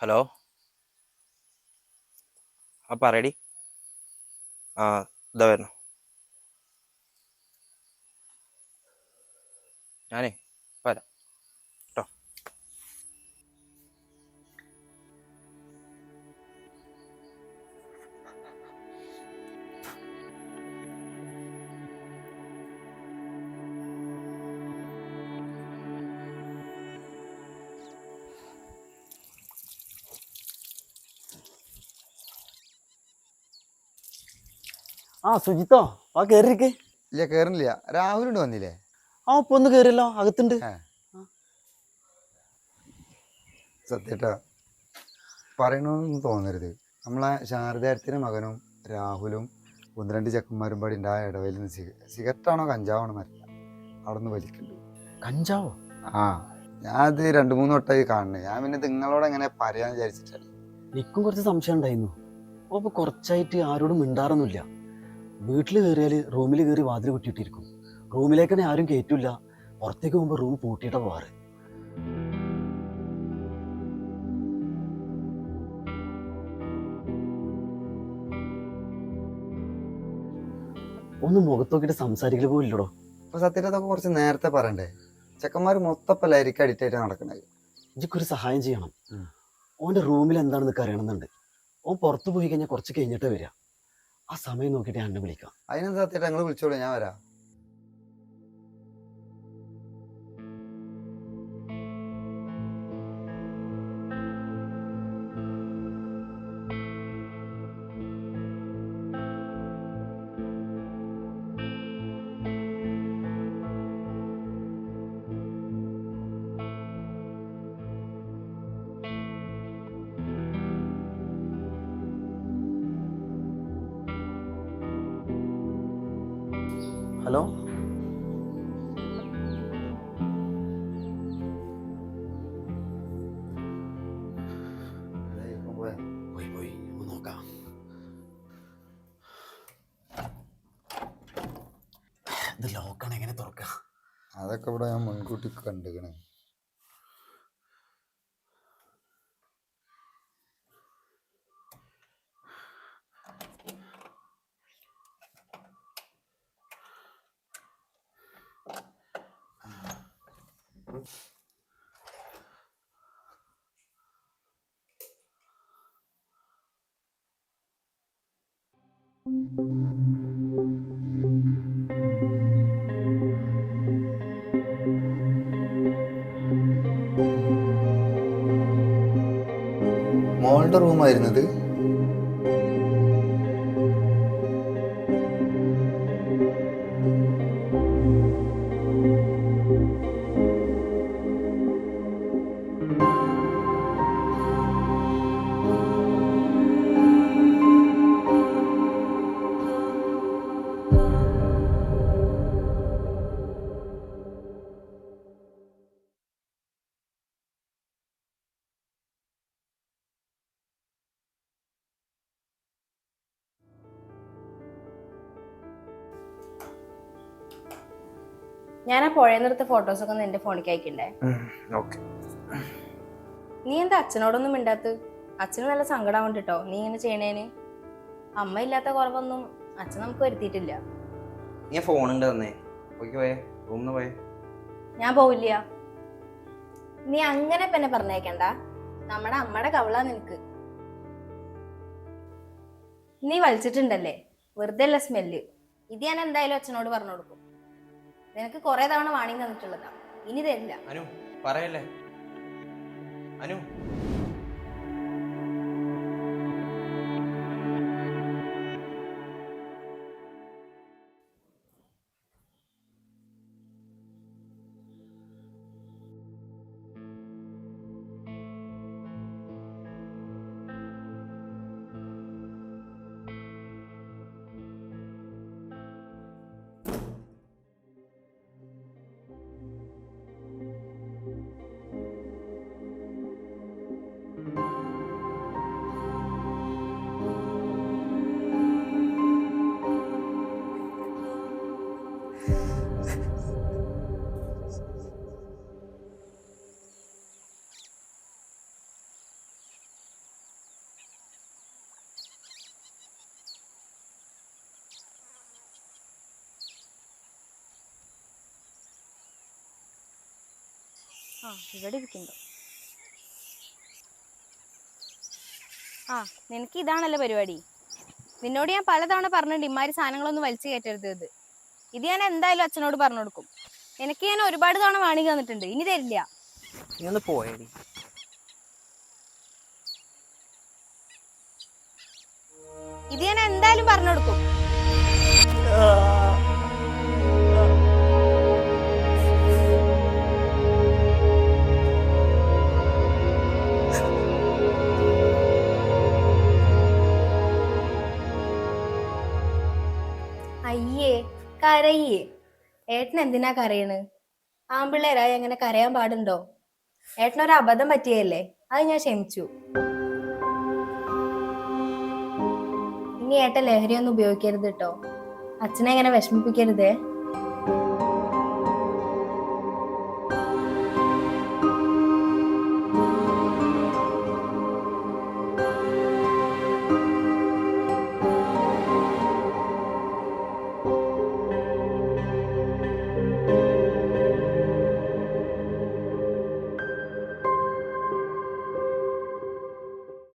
Hello. ആ പറയടി. ആ ഇതാ വരുന്നു. ഞാനേ വരാം കേട്ടോ. സുജിത്തോ കേറിയിരിക്ക്. ഇല്ല കേറുന്നില്ല. രാഹുലിണ്ട് വന്നില്ലേ? ഇപ്പൊ ഒന്ന് കേറിയല്ലോ, അകത്തുണ്ട്. സത്യട്ടാ പറയണമെന്ന് തോന്നരുത്. നമ്മളെ ശാരദാരത്തിൻ്റെ മകനും രാഹുലും ഒന്ന് രണ്ട് ചെക്കന്മാരും പാടി ഉണ്ടായ ഇടവയിൽ നിന്ന് സിഗരറ്റാണോ കഞ്ചാവാണോ എന്നറിയില്ല, അവിടെ നിന്ന് വലിക്കുന്നുണ്ട്. കഞ്ചാവോ? ഞാൻ അത് 2-3 വട്ടമായി കാണണേ. ഞാൻ പിന്നെ നിങ്ങളോട് എങ്ങനെ പറയാന്ന് വിചാരിച്ചിട്ടല്ല. എനിക്കും കുറച്ച് സംശയം ഉണ്ടായിരുന്നു. ഇപ്പൊ കുറച്ചായിട്ട് ആരോടും മിണ്ടാറൊന്നുമില്ല. വീട്ടിൽ കയറിയാൽ റൂമിൽ കയറി വാതിൽ കുറ്റിയിട്ടിരിക്കും. റൂമിലേക്ക് തന്നെ ആരും കയറ്റില്ല. പുറത്തേക്ക് പോകുമ്പോൾ റൂം പൂട്ടിയിട്ടാ പോവാറ്. ഒന്ന് മുഖത്ത് നോക്കിയിട്ട് സംസാരിക്കൽ പോലില്ലടോ. അപ്പൊ സത്യത്തൊക്കെ കുറച്ച് നേരത്തെ പറയണ്ടേ? ചെക്കന്മാർ മൊത്തപ്പം ലരിക്ക് അഡിക്റ്റ് ആയിട്ട് നടക്കണത്. എനിക്കൊരു സഹായം ചെയ്യണം. ഓൻ്റെ റൂമിൽ എന്താണെന്ന് അറിയണമെന്നുണ്ട്. ഓൻ പുറത്തു പോയി കഴിഞ്ഞാൽ കുറച്ച് കഴിഞ്ഞിട്ടേ വരിക. ആ സമയം നോക്കിയിട്ട് ഞാൻ എന്നെ വിളിക്കാം. അതിനെന്താ സത്യമായിട്ട് ഞങ്ങൾ വിളിച്ചോളൂ, ഞാൻ വരാം. ഹലോ. പോയി നോക്കാം. ഇത് ലോക്കാണ്, എങ്ങനെ തുറക്കുക? അതൊക്കെ ഇവിടെ ഞാൻ മുൻകൂട്ടി കണ്ടുകണേ. മോളുടെ റൂമായിരുന്നത്. ഞാൻ ആ പുഴയെന്നെടുത്ത ഫോട്ടോസൊക്കെ നിന്റെ ഫോണിലേക്ക് അയക്കണ്ടേ? നീ എന്താ അച്ഛനോടൊന്നും മിണ്ടാത്ത്? അച്ഛന് നല്ല സങ്കടമാവുണ്ട് കേട്ടോ നീ ഇങ്ങനെ ചെയ്യണേന്. അമ്മ ഇല്ലാത്ത കുറവൊന്നും അച്ഛൻ നമുക്ക് വരുത്തിയിട്ടില്ല. ഞാൻ ഫോണുണ്ട് തന്നേ. പോയേ റൂമിന്ന് പോയേ. ഞാൻ പോവില്ല. നീ അങ്ങനെ പിന്നെ പറഞ്ഞേക്കണ്ട. നമ്മുടെ അമ്മയുടെ കവളാ നിനക്ക്. നീ വലിച്ചിട്ടുണ്ടല്ലേ, വെറുതെ അല്ല സ്മെല്ല്. ഇത് ഞാൻ എന്തായാലും അച്ഛനോട് പറഞ്ഞു കൊടുക്കും. നിനക്ക് കുറെ തവണ വാണിംഗ് തന്നിട്ടുള്ളതാ, ഇനി തരില്ല. അനു പറയല്ലേ. അനു ആ ഇവിടെ ഇരിക്കുന്നുണ്ടോ? ആ നിനക്ക് ഇതാണല്ലോ പരിപാടി. നിന്നോട് ഞാൻ പലതവണ പറഞ്ഞിട്ടുണ്ട് ഇമാതിരി സാധനങ്ങളൊന്നും വലിച്ചു കയറ്റരുത്. ഇത് ഞാൻ എന്തായാലും അച്ഛനോട് പറഞ്ഞു കൊടുക്കും. എനിക്ക് ഞാൻ ഒരുപാട് തവണ വാണിംഗ് തന്നിട്ടുണ്ട്, ഇനി തരില്ല. നീ ഒന്ന് പോയേടി. ഇത് ഞാൻ എന്തായാലും പറഞ്ഞു കൊടുക്കും. അയ്യേ കരയേ. ഏട്ടൻ എന്തിനാ കരയണ്? ആമ്പിള്ളേരായി അങ്ങനെ കരയാൻ പാടുണ്ടോ? ഏട്ടനൊരു അബദ്ധം പറ്റിയല്ലേ, അത് ഞാൻ ക്ഷമിച്ചു. ഇനി ഏട്ടൻ ലഹരിയൊന്നും ഉപയോഗിക്കരുത് കേട്ടോ. അച്ഛനെ ഇങ്ങനെ വിഷമിപ്പിക്കരുതേ.